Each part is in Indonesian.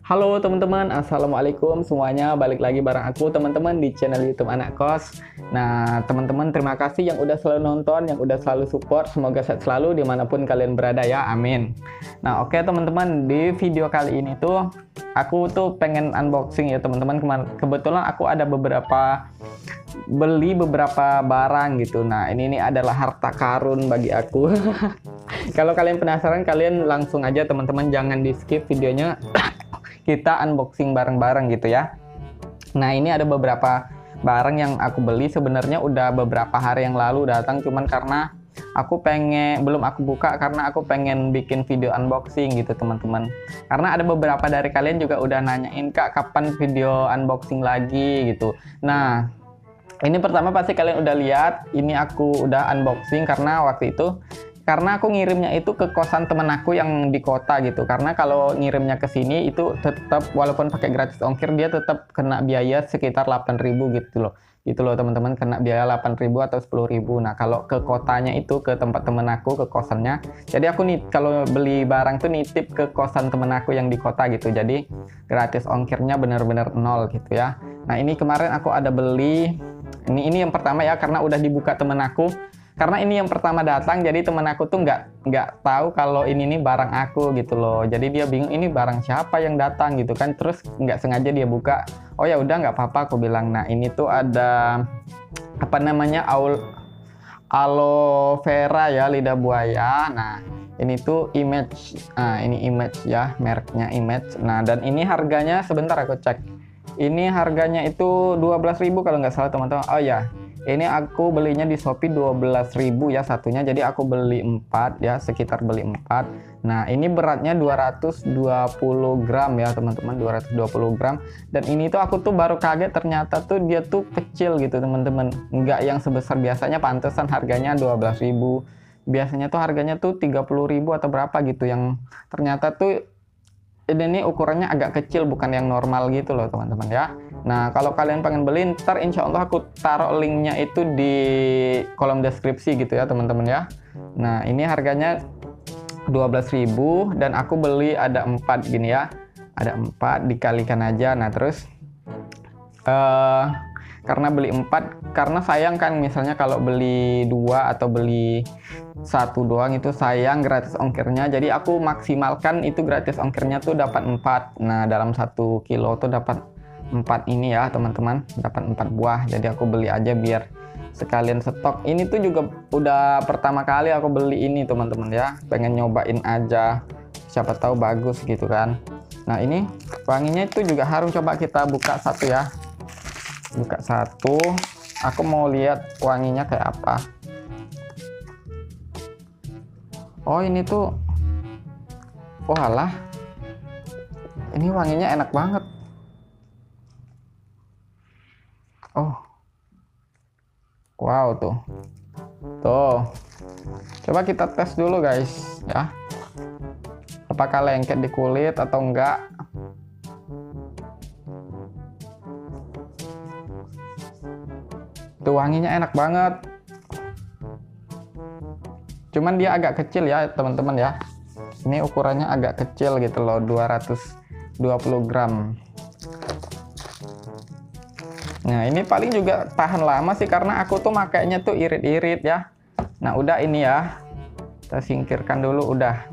Halo teman-teman, assalamualaikum semuanya. Balik lagi bareng aku teman-teman di channel YouTube Anak Kos. Nah teman-teman, terima kasih yang udah selalu nonton, yang udah selalu support. Semoga sehat selalu dimanapun kalian berada ya, amin. Nah oke teman-teman, di video kali ini tuh aku tuh pengen unboxing ya teman-teman. Kebetulan aku ada beli beberapa barang gitu. Nah ini adalah harta karun bagi aku. Kalau kalian penasaran, kalian langsung aja teman-teman, jangan di skip videonya. Kita unboxing bareng-bareng gitu ya. Nah ini ada beberapa barang yang aku beli, sebenarnya udah beberapa hari yang lalu datang, cuman karena belum aku buka karena aku pengen bikin video unboxing gitu teman-teman. Karena ada beberapa dari kalian juga udah nanyain, Kak kapan video unboxing lagi gitu. Nah ini pertama pasti kalian udah lihat, ini aku udah unboxing karena waktu itu aku ngirimnya itu ke kosan temen aku yang di kota gitu. Karena kalau ngirimnya ke sini itu tetap, walaupun pakai gratis ongkir, dia tetap kena biaya sekitar 8.000 gitu loh. Gitu loh teman-teman, kena biaya 8.000 atau 10.000. Nah kalau ke kotanya itu, ke tempat temen aku, ke kosannya, jadi aku nih kalau beli barang tuh nitip ke kosan temen aku yang di kota gitu. Jadi gratis ongkirnya bener-bener nol gitu ya. Nah ini kemarin aku ada beli, ini yang pertama ya, karena udah dibuka temen aku. Karena ini yang pertama datang, jadi temen aku tuh nggak tahu kalau ini nih barang aku gitu loh. Jadi dia bingung, ini barang siapa yang datang gitu kan. Terus nggak sengaja dia buka. Oh ya udah, nggak apa-apa aku bilang. Nah ini tuh ada apa namanya, aloe vera ya, lidah buaya. Nah ini tuh Image. Nah ini Image ya, mereknya Image. Nah dan ini harganya, sebentar aku cek. Ini harganya itu 12.000 kalau nggak salah teman-teman. Oh ya, ini aku belinya di Shopee 12.000 ya satunya. Jadi aku beli 4 ya, sekitar beli 4. Nah ini beratnya 220 gram ya teman-teman, 220 gram. Dan ini tuh aku tuh baru kaget, ternyata tuh dia tuh kecil gitu teman-teman. Nggak yang sebesar biasanya, pantesan harganya 12.000. Biasanya tuh harganya tuh 30.000 atau berapa gitu. Yang ternyata tuh ini ukurannya agak kecil, bukan yang normal gitu loh teman-teman ya. Nah kalau kalian pengen beli, ntar insya Allah aku taruh linknya itu di kolom deskripsi gitu ya teman-teman ya. Nah ini harganya 12.000 dan aku beli ada 4 gini ya, ada 4 dikalikan aja. Nah terus karena beli 4, karena sayang kan misalnya kalau beli 2 atau beli 1 doang itu sayang gratis ongkirnya. Jadi aku maksimalkan itu gratis ongkirnya tuh dapat 4. Nah dalam 1 kilo tuh dapat 4 ini ya teman-teman, dapat 4 buah. Jadi aku beli aja biar sekalian stok. Ini tuh juga udah pertama kali aku beli ini teman-teman ya, pengen nyobain aja, siapa tahu bagus gitu kan. Nah ini wanginya itu juga harum, coba kita buka satu ya. Buka satu, aku mau lihat wanginya kayak apa. Oh ini tuh, oh alah, ini wanginya enak banget. Oh wow, tuh coba kita tes dulu guys ya, apakah lengket di kulit atau enggak. Tuh wanginya enak banget, cuman dia agak kecil ya teman-teman ya. Ini ukurannya agak kecil gitu loh, 220 gram. Nah ini paling juga tahan lama sih, karena aku tuh makainya tuh irit-irit ya. Nah udah ini ya, kita singkirkan dulu udah.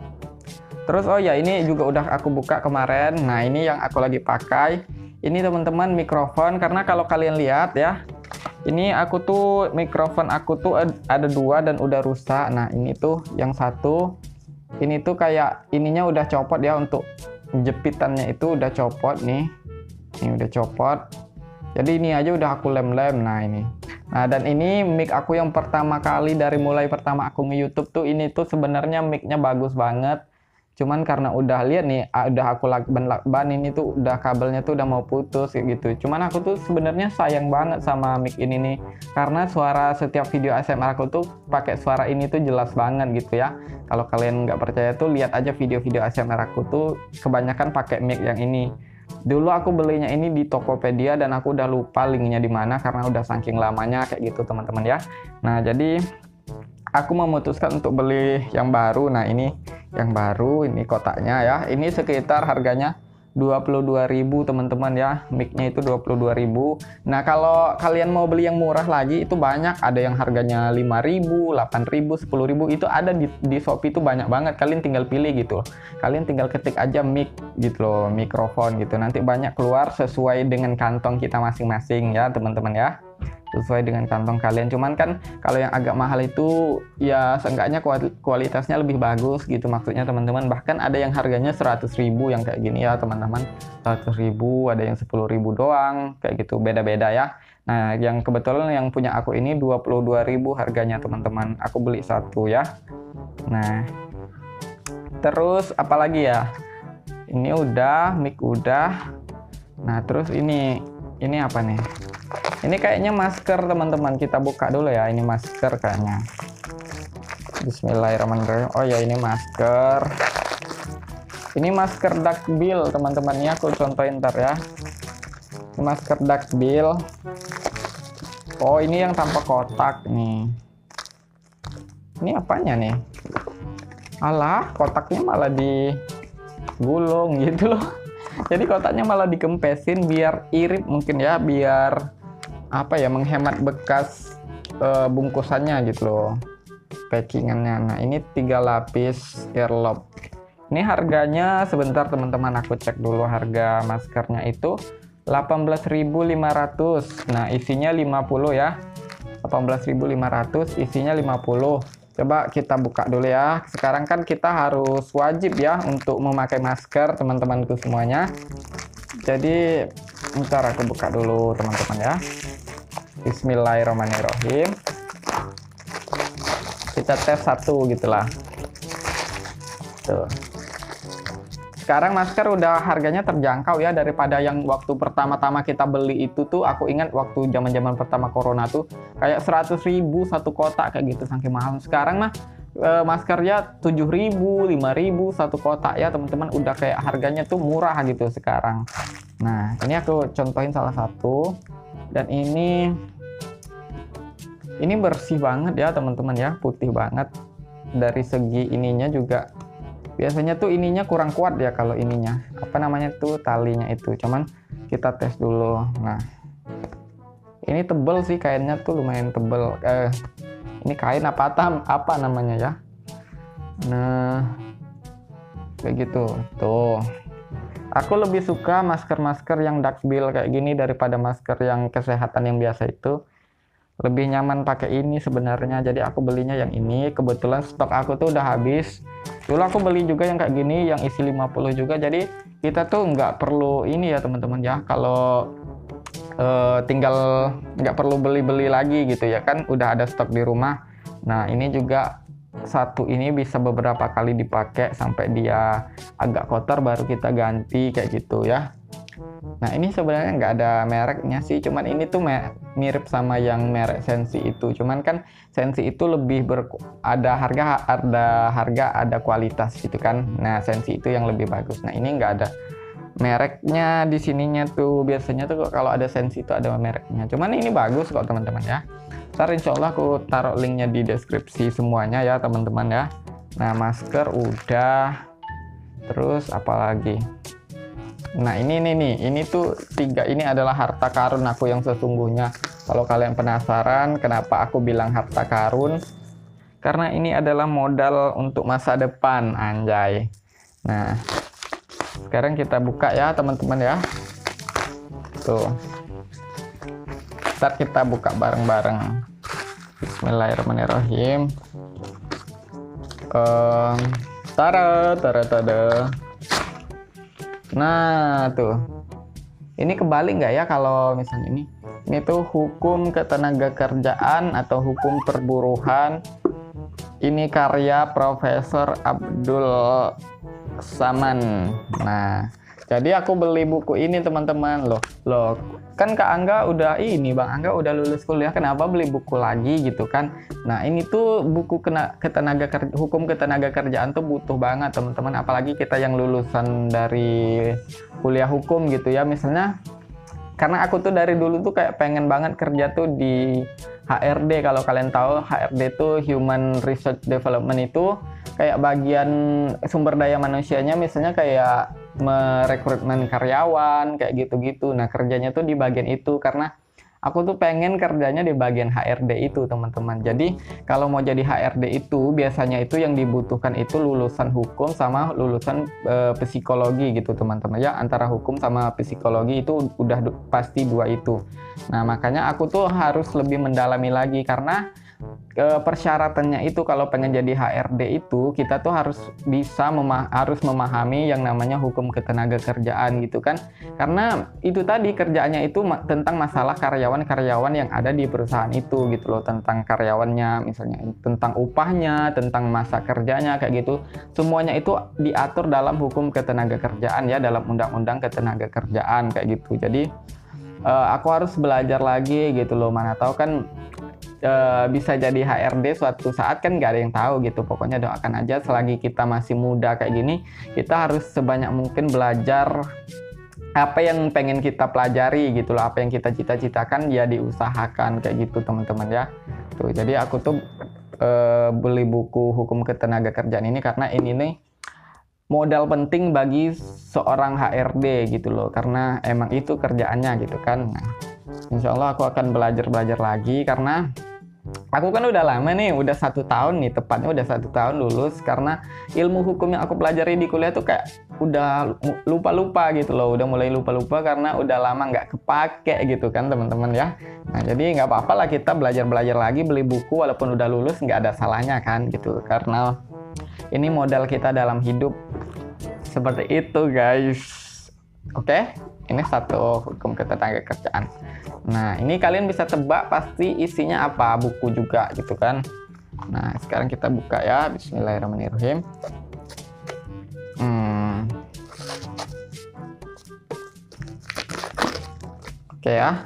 Terus oh ya, ini juga udah aku buka kemarin. Nah ini yang aku lagi pakai. Ini teman-teman mikrofon, karena kalau kalian lihat ya, ini aku tuh mikrofon aku tuh ada 2 dan udah rusak. Nah ini tuh yang satu, ini tuh kayak ininya udah copot ya, untuk jepitannya itu udah copot nih. Ini udah copot. Jadi ini aja udah aku lem-lem. Nah ini. Nah dan ini mic aku yang pertama kali, dari mulai pertama aku nge-YouTube tuh, ini tuh sebenarnya micnya bagus banget. Cuman karena udah lihat nih, udah aku lakban ini tuh udah kabelnya tuh udah mau putus kayak gitu. Cuman aku tuh sebenarnya sayang banget sama mic ini nih, karena suara setiap video ASMR aku tuh pakai suara ini tuh jelas banget gitu ya. Kalau kalian nggak percaya tuh lihat aja video-video ASMR aku tuh kebanyakan pakai mic yang ini. Dulu aku belinya ini di Tokopedia dan aku udah lupa linknya di mana karena udah saking lamanya kayak gitu teman-teman ya. Nah jadi aku memutuskan untuk beli yang baru. Nah ini yang baru, ini kotaknya ya, ini sekitar harganya 22.000 teman-teman ya, mic-nya itu 22.000. Nah, kalau kalian mau beli yang murah lagi itu banyak, ada yang harganya 5.000, 8.000, 10.000, itu ada di Shopee itu banyak banget. Kalian tinggal pilih gitu. Kalian tinggal ketik aja mic gitu loh, mikrofon gitu. Nanti banyak keluar sesuai dengan kantong kita masing-masing ya, teman-teman ya. Sesuai dengan kantong kalian. Cuman kan kalau yang agak mahal itu ya seenggaknya kualitasnya lebih bagus gitu maksudnya teman-teman. Bahkan ada yang harganya 100.000 yang kayak gini ya teman-teman. 100.000, ada yang 10.000 doang kayak gitu, beda-beda ya. Nah, yang kebetulan yang punya aku ini 22.000 harganya teman-teman. Aku beli satu ya. Nah, terus apalagi ya? Ini udah, mic udah. Nah, terus ini apa nih? Ini kayaknya masker teman-teman, kita buka dulu ya. Ini masker kayaknya. Bismillahirrahmanirrahim. Oh ya, ini masker. Ini masker duckbill teman-teman, ini aku contohin ntar ya. Ini masker duckbill. Oh, ini yang tanpa kotak nih. Ini apanya nih? Alah, kotaknya malah digulung gitu loh. Jadi kotaknya malah dikempesin biar irit mungkin ya, biar apa ya, menghemat bekas bungkusannya gitu loh, packingannya. Nah, ini 3 lapis earlobe. Ini harganya sebentar teman-teman, aku cek dulu harga maskernya itu 18.500. Nah, isinya 50 ya. 18.500, isinya 50. Coba kita buka dulu ya. Sekarang kan kita harus wajib ya untuk memakai masker teman-temanku semuanya. Jadi ntar aku buka dulu teman-teman ya. Bismillahirrahmanirrahim. Kita tes satu gitulah. Tuh. Sekarang masker udah harganya terjangkau ya, daripada yang waktu pertama-tama kita beli itu tuh. Aku ingat waktu zaman-zaman pertama corona tuh kayak 100.000 satu kotak kayak gitu, saking mahal. Sekarang mah maskernya 7.000, 5.000 satu kotak ya teman-teman. Udah kayak harganya tuh murah gitu sekarang. Nah, ini aku contohin salah satu. Dan ini bersih banget ya teman-teman ya, putih banget. Dari segi ininya juga, biasanya tuh ininya kurang kuat ya kalau ininya, apa namanya tuh, talinya itu. Cuman kita tes dulu. Nah, ini tebel sih kainnya tuh, lumayan tebel. Ini kain apa namanya ya. Nah, kayak gitu tuh. Aku lebih suka masker-masker yang duckbill kayak gini daripada masker yang kesehatan yang biasa itu. Lebih nyaman pakai ini sebenarnya. Jadi aku belinya yang ini. Kebetulan stok aku tuh udah habis. Dulu aku beli juga yang kayak gini, yang isi 50 juga. Jadi kita tuh nggak perlu ini ya teman-teman ya. Kalau tinggal nggak perlu beli-beli lagi gitu ya kan. Udah ada stok di rumah. Nah, ini juga satu ini bisa beberapa kali dipakai sampai dia agak kotor baru kita ganti kayak gitu ya. Nah, ini sebenarnya nggak ada mereknya sih, cuman ini tuh mirip sama yang merek Sensi itu. Cuman kan Sensi itu lebih ada harga ada kualitas gitu kan. Nah, Sensi itu yang lebih bagus. Nah, ini nggak ada mereknya di sininya tuh. Biasanya tuh kalau ada Sensi itu ada mereknya. Cuman ini bagus kok teman-teman ya. Ntar insya Allah aku taruh linknya di deskripsi semuanya ya teman-teman ya. Nah, masker udah. Terus apalagi? Nah, ini tuh 3 ini adalah harta karun aku yang sesungguhnya. Kalau kalian penasaran kenapa aku bilang harta karun, karena ini adalah modal untuk masa depan, anjay. Nah, sekarang kita buka ya teman-teman ya. Tuh, ntar kita buka bareng-bareng. Bismillahirrahmanirrahim. Tada. Nah, tuh. Ini kebalik nggak ya kalau misalnya ini? Ini tuh hukum ketenagakerjaan atau hukum perburuhan. Ini karya Profesor Abdul Saman. Nah, jadi aku beli buku ini teman-teman. Loh, kan Kak Angga udah Bang Angga udah lulus kuliah, kenapa beli buku lagi gitu kan? Nah, ini tuh buku hukum ketenagakerjaan tuh butuh banget teman-teman, apalagi kita yang lulusan dari kuliah hukum gitu ya. Misalnya karena aku tuh dari dulu tuh kayak pengen banget kerja tuh di HRD. Kalau kalian tahu, HRD tuh Human Research Development, itu kayak bagian sumber daya manusianya. Misalnya kayak merekrutmen karyawan kayak gitu-gitu. Nah, kerjanya tuh di bagian itu karena aku tuh pengen kerjanya di bagian HRD itu, teman-teman. Jadi kalau mau jadi HRD itu biasanya itu yang dibutuhkan itu lulusan hukum sama lulusan psikologi gitu, teman-teman ya. Antara hukum sama psikologi itu udah pasti dua itu. Nah, makanya aku tuh harus lebih mendalami lagi karena persyaratannya itu kalau pengen jadi HRD itu kita tuh harus bisa harus memahami yang namanya hukum ketenagakerjaan gitu kan, karena itu tadi kerjaannya itu tentang masalah karyawan-karyawan yang ada di perusahaan itu gitu loh, tentang karyawannya, misalnya tentang upahnya, tentang masa kerjanya kayak gitu, semuanya itu diatur dalam hukum ketenagakerjaan ya, dalam undang-undang ketenagakerjaan kayak gitu. Jadi aku harus belajar lagi gitu loh, mana tahu kan bisa jadi HRD suatu saat kan nggak ada yang tahu gitu. Pokoknya doakan aja selagi kita masih muda kayak gini, kita harus sebanyak mungkin belajar apa yang pengen kita pelajari gitu loh, apa yang kita cita-citakan ya diusahakan kayak gitu, teman-teman ya. Tuh, jadi aku tuh beli buku hukum ketenagakerjaan ini karena ini nih modal penting bagi seorang HRD gitu loh, karena emang itu kerjaannya gitu kan. Nah, insya Allah aku akan belajar lagi karena aku kan udah lama nih, udah 1 tahun nih, tepatnya udah 1 tahun lulus, karena ilmu hukum yang aku pelajari di kuliah tuh kayak udah lupa-lupa gitu loh, udah mulai lupa-lupa karena udah lama nggak kepake gitu kan, teman-teman ya. Nah, jadi nggak apa-apa lah kita belajar lagi, beli buku walaupun udah lulus nggak ada salahnya kan gitu, karena ini modal kita dalam hidup. Seperti itu guys. Oke, ini satu hukum ketenagakerjaan. Nah, ini kalian bisa tebak pasti isinya apa, buku juga gitu kan. Nah, sekarang kita buka ya, bismillahirrahmanirrahim. Oke ya.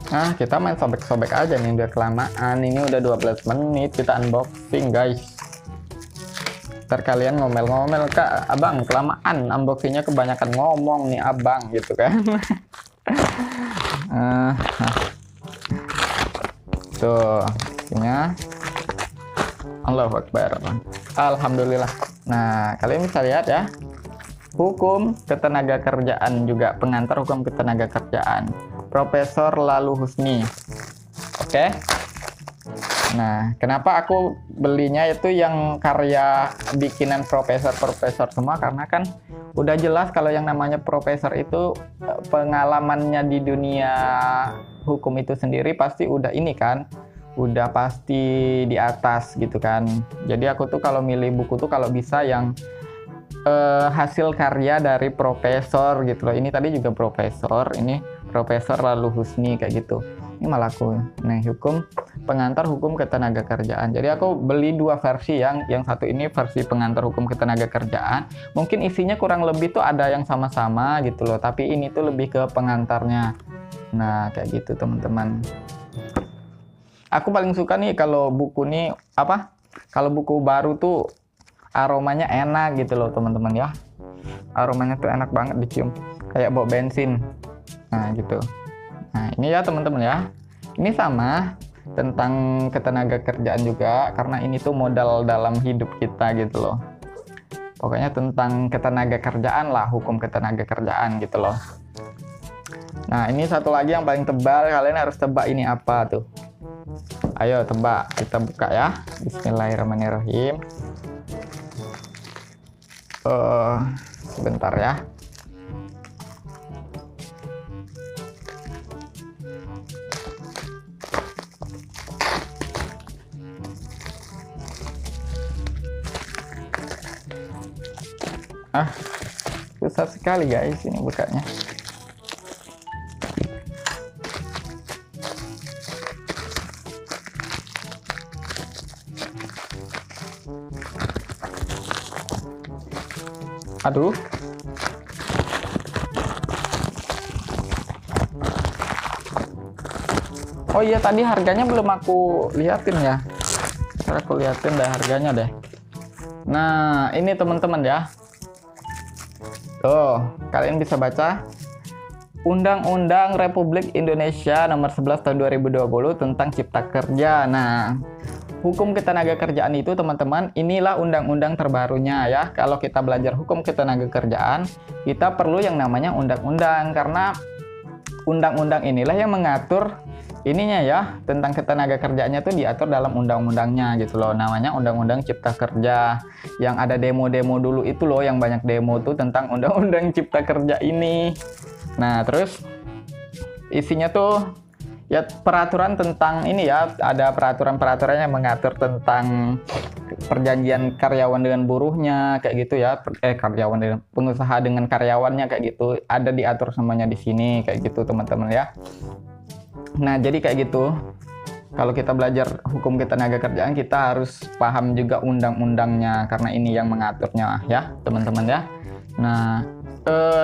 Nah, kita main sobek-sobek aja nih, udah kelamaan. Ini udah 12 menit kita unboxing guys. Ntar kalian ngomel-ngomel, Kak, abang kelamaan unboxingnya, kebanyakan ngomong nih abang gitu kan. Tuh ini Allahu Akbar, alhamdulillah. Nah, kalian bisa lihat ya, hukum ketenagakerjaan juga, pengantar hukum ketenagakerjaan, Profesor Lalu Husni. Oke. Nah, kenapa aku belinya itu yang karya bikinan profesor-profesor semua? Karena kan udah jelas kalau yang namanya profesor itu pengalamannya di dunia hukum itu sendiri pasti udah ini kan, udah pasti di atas gitu kan. Jadi aku tuh kalau milih buku tuh kalau bisa yang hasil karya dari profesor gitu loh. Ini tadi juga profesor, ini Profesor Lalu Husni kayak gitu. Ini malah aku nih, hukum pengantar hukum ketenagakerjaan. Jadi aku beli dua versi, yang satu ini versi pengantar hukum ketenagakerjaan. Mungkin isinya kurang lebih tuh ada yang sama-sama gitu loh, tapi ini tuh lebih ke pengantarnya. Nah, kayak gitu teman-teman. Aku paling suka nih kalau buku nih apa? Kalau buku baru tuh aromanya enak gitu loh teman-teman ya. Aromanya tuh enak banget dicium, kayak bau bensin. Nah, gitu. Nah, ini ya teman-teman ya. Ini sama tentang ketenagakerjaan juga, karena ini tuh modal dalam hidup kita gitu loh. Pokoknya tentang ketenagakerjaan lah, hukum ketenagakerjaan gitu loh. Nah, ini satu lagi yang paling tebal, kalian harus tebak ini apa tuh. Ayo tebak, kita buka ya. Bismillahirrahmanirrahim. Sebentar ya. Susah sekali guys ini bukanya. Aduh. Oh iya, tadi harganya belum aku liatin ya. Ntar aku liatin deh harganya deh. Nah, ini teman-teman ya. Tuh, kalian bisa baca Undang-Undang Republik Indonesia Nomor 11 Tahun 2020 tentang Cipta Kerja. Nah, hukum ketenagakerjaan itu teman-teman, inilah undang-undang terbarunya ya. Kalau kita belajar hukum ketenagakerjaan, kita perlu yang namanya undang-undang, karena undang-undang inilah yang mengatur ininya ya, tentang ketenagakerjaannya tuh diatur dalam undang-undangnya gitu loh. Namanya Undang-Undang Cipta Kerja. Yang ada demo-demo dulu itu loh, yang banyak demo tuh tentang Undang-Undang Cipta Kerja ini. Nah, terus isinya tuh ya peraturan tentang ini ya, ada peraturan-peraturan yang mengatur tentang perjanjian karyawan dengan buruhnya kayak gitu ya, karyawan dengan pengusaha dengan karyawannya kayak gitu, ada diatur semuanya di sini kayak gitu teman-teman ya. Nah, jadi kayak gitu. Kalau kita belajar hukum ketenagakerjaan, kita harus paham juga undang-undangnya, karena ini yang mengaturnya ya, teman-teman ya. Nah,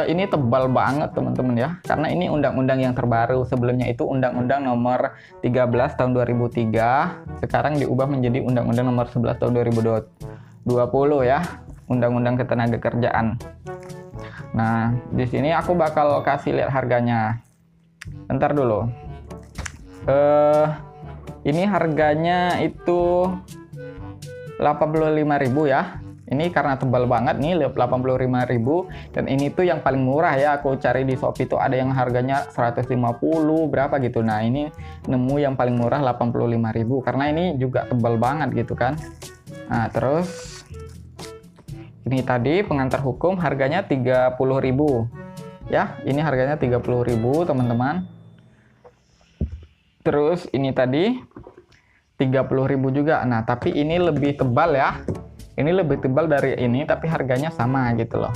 ini tebal banget teman-teman ya, karena ini undang-undang yang terbaru. Sebelumnya itu Undang-Undang Nomor 13 tahun 2003, sekarang diubah menjadi Undang-Undang Nomor 11 tahun 2020 ya, Undang-Undang Ketenagakerjaan. Nah, di sini aku bakal kasih lihat harganya. Bentar dulu. Ini harganya itu 85.000 ya. Ini karena tebal banget nih, 85.000, dan ini tuh yang paling murah ya. Aku cari di Shopee tuh ada yang harganya 150 berapa gitu. Nah, ini nemu yang paling murah 85.000 karena ini juga tebal banget gitu kan. Nah, terus ini tadi pengantar hukum harganya 30.000 ya. Ini harganya 30.000 teman-teman. Terus ini tadi 30.000 juga. Nah, tapi ini lebih tebal ya. Ini lebih tebal dari ini, tapi harganya sama gitu loh.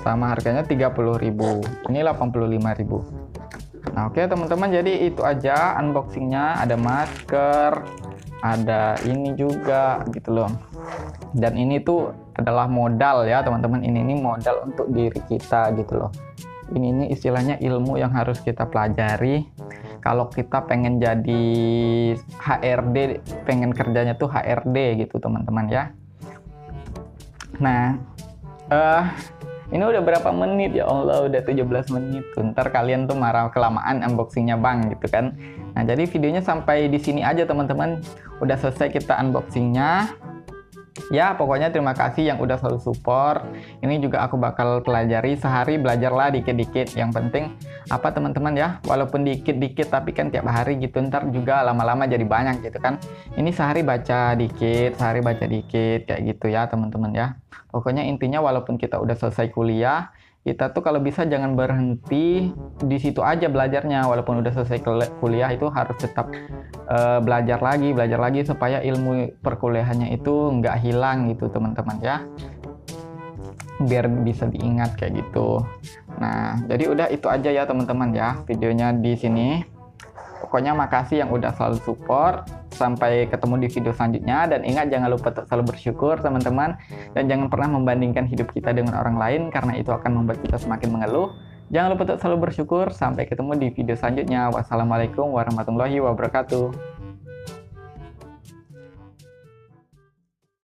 Sama, harganya 30.000. Ini 85.000. Nah, oke teman-teman, jadi itu aja unboxingnya. Ada masker, ada ini juga gitu loh. Dan ini tuh adalah modal ya teman-teman. Ini modal untuk diri kita gitu loh. Ini istilahnya ilmu yang harus kita pelajari. Kalau kita pengen jadi HRD, pengen kerjanya tuh HRD gitu teman-teman ya. Nah, ini udah berapa menit ya Allah, udah 17 menit. Ntar kalian tuh marah kelamaan unboxingnya bang gitu kan. Nah, jadi videonya sampai di sini aja teman-teman. Udah selesai kita unboxingnya. Ya, pokoknya terima kasih yang udah selalu support. Ini juga aku bakal pelajari, sehari belajarlah dikit-dikit. Yang penting apa teman-teman ya, walaupun dikit-dikit tapi kan tiap hari gitu, ntar juga lama-lama jadi banyak gitu kan. Ini sehari baca dikit, kayak gitu ya teman-teman ya. Pokoknya intinya walaupun kita udah selesai kuliah, kita tuh kalau bisa jangan berhenti di situ aja belajarnya. Walaupun udah selesai kuliah itu harus tetap belajar lagi supaya ilmu perkuliahannya itu nggak hilang gitu teman-teman ya, biar bisa diingat kayak gitu. Nah, jadi udah itu aja ya teman-teman ya videonya di sini. Pokoknya makasih yang udah selalu support. Sampai ketemu di video selanjutnya, dan ingat jangan lupa untuk selalu bersyukur teman-teman, dan jangan pernah membandingkan hidup kita dengan orang lain karena itu akan membuat kita semakin mengeluh. Jangan lupa untuk selalu bersyukur. Sampai ketemu di video selanjutnya. Wassalamualaikum warahmatullahi wabarakatuh.